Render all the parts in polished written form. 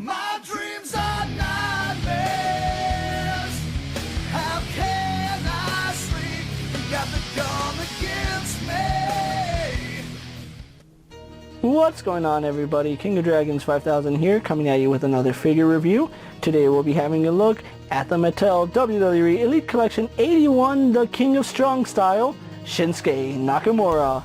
My dreams are nightmares. How can I sleep? You got the gun against me. What's going on, everybody? KingofDragons 5000 here, coming at you with another figure review. Today we'll be having a look at the Mattel WWE Elite Collection 81, the King of Strong style, Shinsuke Nakamura.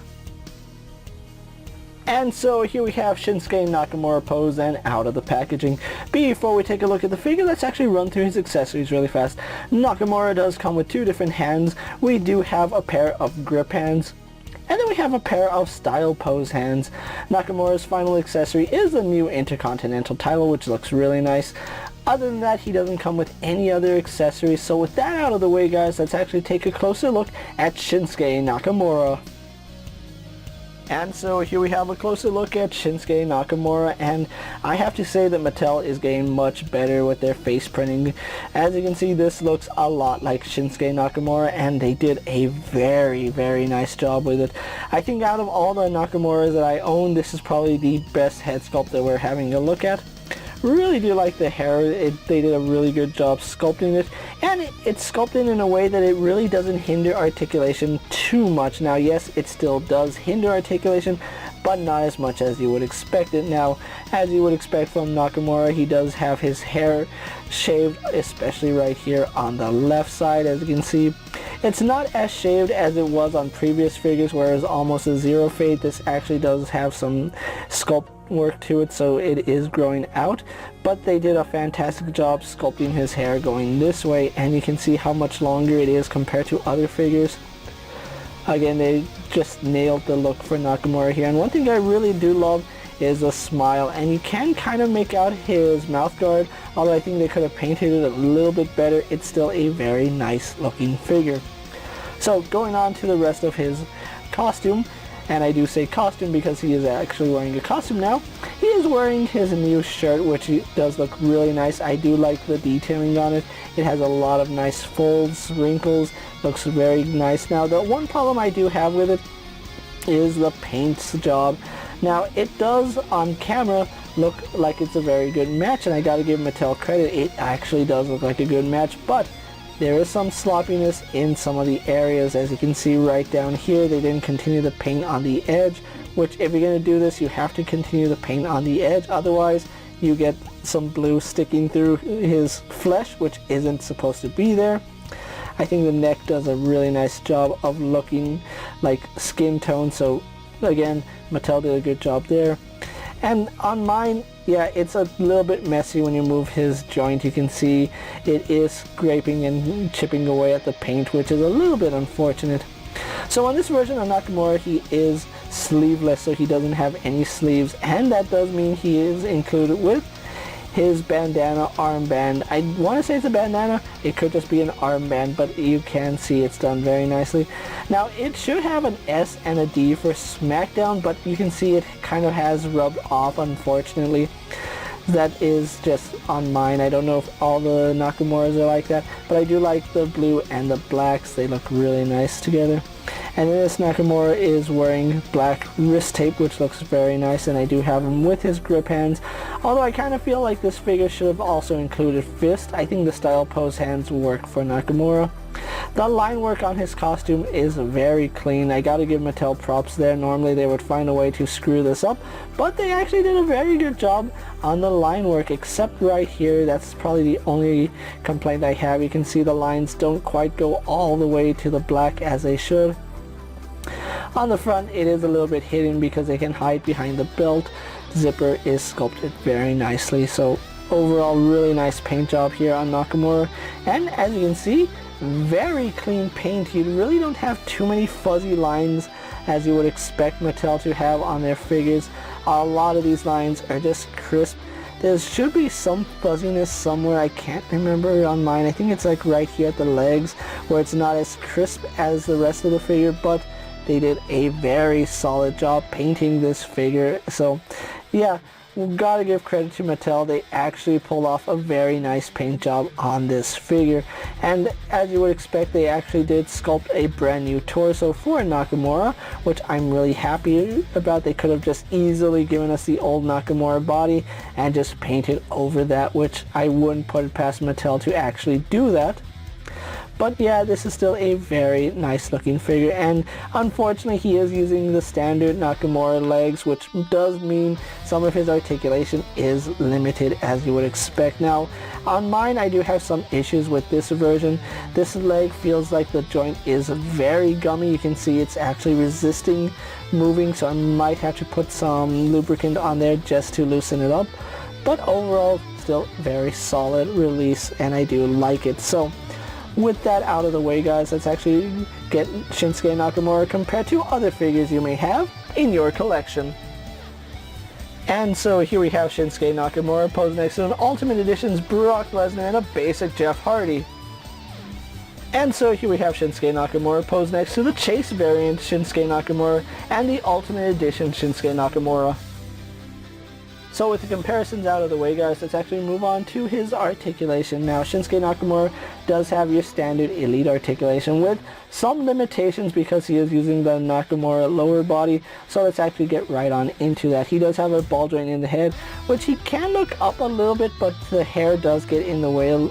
And so here we have Shinsuke Nakamura posed and out of the packaging. Before we take a look at the figure, let's actually run through his accessories really fast. Nakamura does come with two different hands. We do have a pair of grip hands, and then we have a pair of style pose hands. Nakamura's final accessory is the new Intercontinental title, which looks really nice. Other than that, he doesn't come with any other accessories. So with that out of the way, guys, let's actually take a closer look at Shinsuke Nakamura. And so here we have a closer look at Shinsuke Nakamura, and I have to say that Mattel is getting much better with their face printing. As you can see, this looks a lot like Shinsuke Nakamura, and they did a very nice job with it. I think out of all the Nakamuras that I own, this is probably the best head sculpt that we're having a look at. Really do like the hair. They did a really good job sculpting it, and it's sculpted in a way that it really doesn't hinder articulation too much. Now yes, it still does hinder articulation, but not as much as you would expect it. Now, as you would expect from Nakamura, he does have his hair shaved, especially right here on the left side. As you can see, it's not as shaved as it was on previous figures where it's almost a zero fade. This actually does have some sculpt work to it, so it is growing out, but they did a fantastic job sculpting his hair going this way, and you can see how much longer it is compared to other figures. Again, they just nailed the look for Nakamura here, and one thing I really do love is the smile, and you can kind of make out his mouth guard, although I think they could have painted it a little bit better. It's still a very nice looking figure. So going on to the rest of his costume, and I do say costume because he is actually wearing a costume now. He is wearing his new shirt, which does look really nice. I do like the detailing on it. It has a lot of nice folds, wrinkles, looks very nice. Now the one problem I do have with it is the paint job. Now it does on camera look like it's a very good match, and I gotta give Mattel credit, it actually does look like a good match, but there is some sloppiness in some of the areas. As you can see right down here, they didn't continue the paint on the edge, which if you're going to do this, you have to continue the paint on the edge. Otherwise, you get some blue sticking through his flesh, which isn't supposed to be there. I think the neck does a really nice job of looking like skin tone. So again, Mattel did a good job there. And on mine, yeah, it's a little bit messy when you move his joint. You can see it is scraping and chipping away at the paint, which is a little bit unfortunate. So on this version of Nakamura, he is sleeveless, so he doesn't have any sleeves, and that does mean he is included with his bandana armband. I want to say it's a bandana, it could just be an armband, but you can see it's done very nicely. Now it should have an S and a D for SmackDown, but you can see it kind of has rubbed off, unfortunately. That is just on mine. I don't know if all the Nakamuras are like that, but I do like the blue and the blacks. They look really nice together. And then this Nakamura is wearing black wrist tape, which looks very nice, and I do have him with his grip hands. Although I kind of feel like this figure should have also included fist. I think the style pose hands work for Nakamura. The line work on his costume is very clean. I gotta give Mattel props there. Normally they would find a way to screw this up, but they actually did a very good job on the line work, except right here. That's probably the only complaint I have. You can see the lines don't quite go all the way to the black as they should. On the front, it is a little bit hidden because they can hide behind the belt. Zipper is sculpted very nicely. So overall, really nice paint job here on Nakamura. And as you can see, very clean paint. You really don't have too many fuzzy lines as you would expect Mattel to have on their figures. A lot of these lines are just crisp. There should be some fuzziness somewhere. I can't remember on mine. I think it's like right here at the legs where it's not as crisp as the rest of the figure, but they did a very solid job painting this figure. So yeah, we've got to give credit to Mattel. They actually pulled off a very nice paint job on this figure. And as you would expect, they actually did sculpt a brand new torso for Nakamura, which I'm really happy about. They could have just easily given us the old Nakamura body and just painted over that, which I wouldn't put it past Mattel to actually do that. But yeah, this is still a very nice looking figure, and unfortunately he is using the standard Nakamura legs, which does mean some of his articulation is limited, as you would expect. Now, on mine I do have some issues with this version. This leg feels like the joint is very gummy. You can see it's actually resisting moving, so I might have to put some lubricant on there just to loosen it up. But overall, still very solid release, and I do like it. So with that out of the way, guys, let's actually get Shinsuke Nakamura compared to other figures you may have in your collection. And so here we have Shinsuke Nakamura posed next to an Ultimate Edition's Brock Lesnar and a basic Jeff Hardy. And so here we have Shinsuke Nakamura posed next to the Chase variant Shinsuke Nakamura and the Ultimate Edition Shinsuke Nakamura. So with the comparisons out of the way, guys, let's actually move on to his articulation. Now, Shinsuke Nakamura does have your standard elite articulation with some limitations because he is using the Nakamura lower body. So let's actually get right on into that. He does have a ball joint in the head, which he can look up a little bit, but the hair does get in the way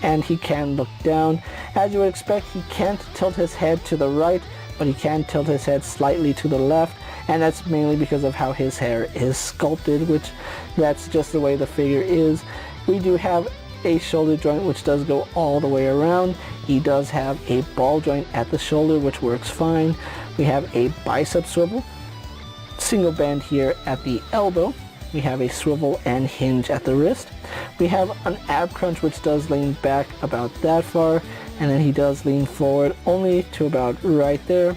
and he can look down. As you would expect, he can't tilt his head to the right, but he can tilt his head slightly to the left. And that's mainly because of how his hair is sculpted, which that's just the way the figure is. We do have a shoulder joint which does go all the way around. He does have a ball joint at the shoulder which works fine. We have a bicep swivel, single band here at the elbow. We have a swivel and hinge at the wrist. We have an ab crunch which does lean back about that far, and then he does lean forward only to about right there.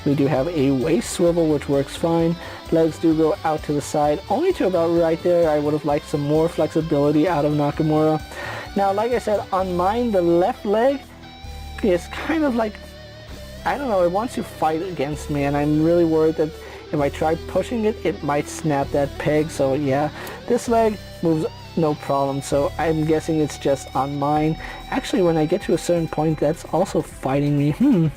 We do have a waist swivel which works fine. Legs do go out to the side only to about right there. I would have liked some more flexibility out of Nakamura. Now, like I said, on mine, the left leg is kind of like, I don't know, it wants to fight against me, and I'm really worried that if I try pushing it, it might snap that peg. So yeah, this leg moves no problem, so I'm guessing it's just on mine. Actually, when I get to a certain point, that's also fighting me.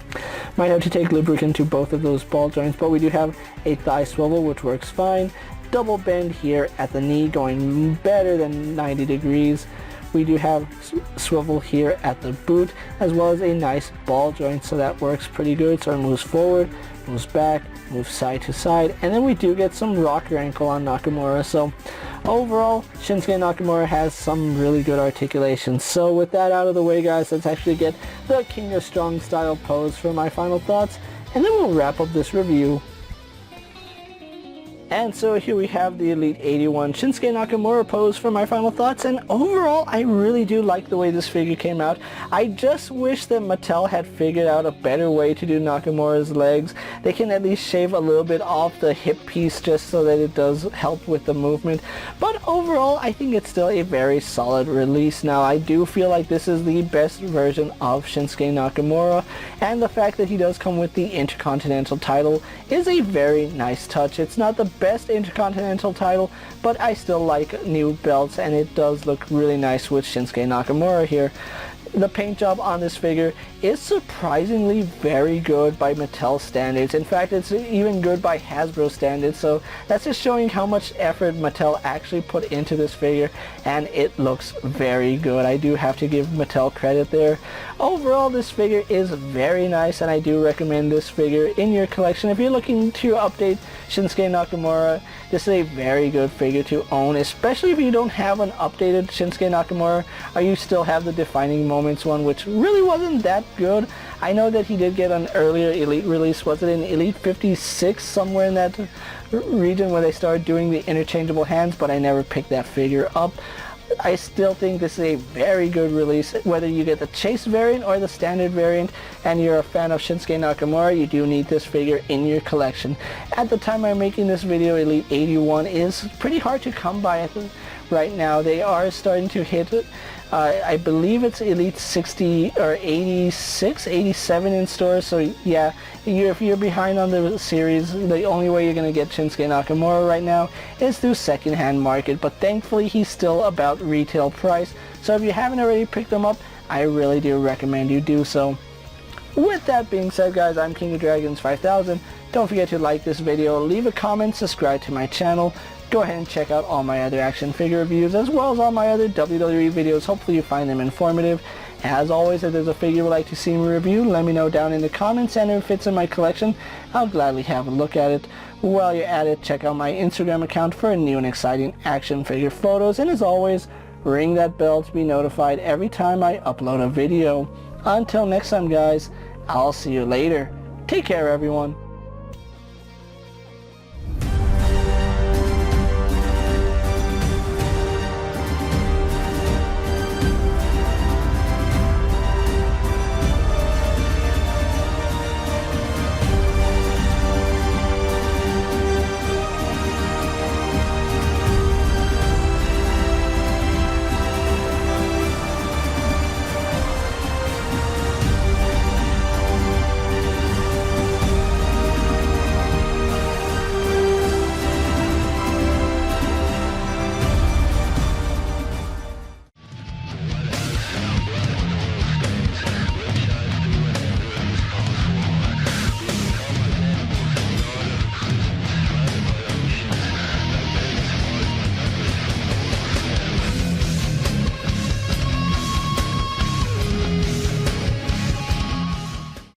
Might have to take lubricant to both of those ball joints, but we do have a thigh swivel which works fine. Double bend here at the knee going better than 90 degrees. We do have swivel here at the boot, as well as a nice ball joint, so that works pretty good. So it moves forward, moves back, moves side to side, and then we do get some rocker ankle on Nakamura. So overall, Shinsuke Nakamura has some really good articulation. So with that out of the way, guys, let's actually get the King of Strong style pose for my final thoughts, and then we'll wrap up this review. And so here we have the Elite 81 Shinsuke Nakamura pose for my final thoughts, and overall I really do like the way this figure came out. I just wish that Mattel had figured out a better way to do Nakamura's legs. They can at least shave a little bit off the hip piece just so that it does help with the movement. But overall I think it's still a very solid release. Now, I do feel like this is the best version of Shinsuke Nakamura, and the fact that he does come with the Intercontinental title is a very nice touch. It's not the best Intercontinental title, but I still like new belts, and it does look really nice with Shinsuke Nakamura here. The paint job on this figure is surprisingly very good by Mattel standards. In fact, it's even good by Hasbro standards, so that's just showing how much effort Mattel actually put into this figure, and it looks very good. I do have to give Mattel credit there. Overall, this figure is very nice, and I do recommend this figure in your collection. If you're looking to update Shinsuke Nakamura, this is a very good figure to own, especially if you don't have an updated Shinsuke Nakamura, or you still have the Defining Moments one, which really wasn't that good. I know that he did get an earlier Elite release. Was it in Elite 56, somewhere in that region where they started doing the interchangeable hands, but I never picked that figure up. I still think this is a very good release. Whether you get the Chase variant or the standard variant and you're a fan of Shinsuke Nakamura, you do need this figure in your collection. At the time I'm making this video, Elite 81 is pretty hard to come by right now. They are starting to hit I believe it's Elite 60 or 86, 87 in stores. So yeah, if you're behind on the series, the only way you're going to get Shinsuke Nakamura right now is through secondhand market. But thankfully, he's still about retail price. So if you haven't already picked them up, I really do recommend you do so. With that being said, guys, I'm KingofDragons 5000. Don't forget to like this video, leave a comment, subscribe to my channel. Go ahead and check out all my other action figure reviews as well as all my other WWE videos. Hopefully you find them informative. As always, if there's a figure you'd like to see me review, let me know down in the comments, and if it fits in my collection, I'll gladly have a look at it. While you're at it, check out my Instagram account for new and exciting action figure photos, and as always, ring that bell to be notified every time I upload a video. Until next time, guys, I'll see you later. Take care, everyone.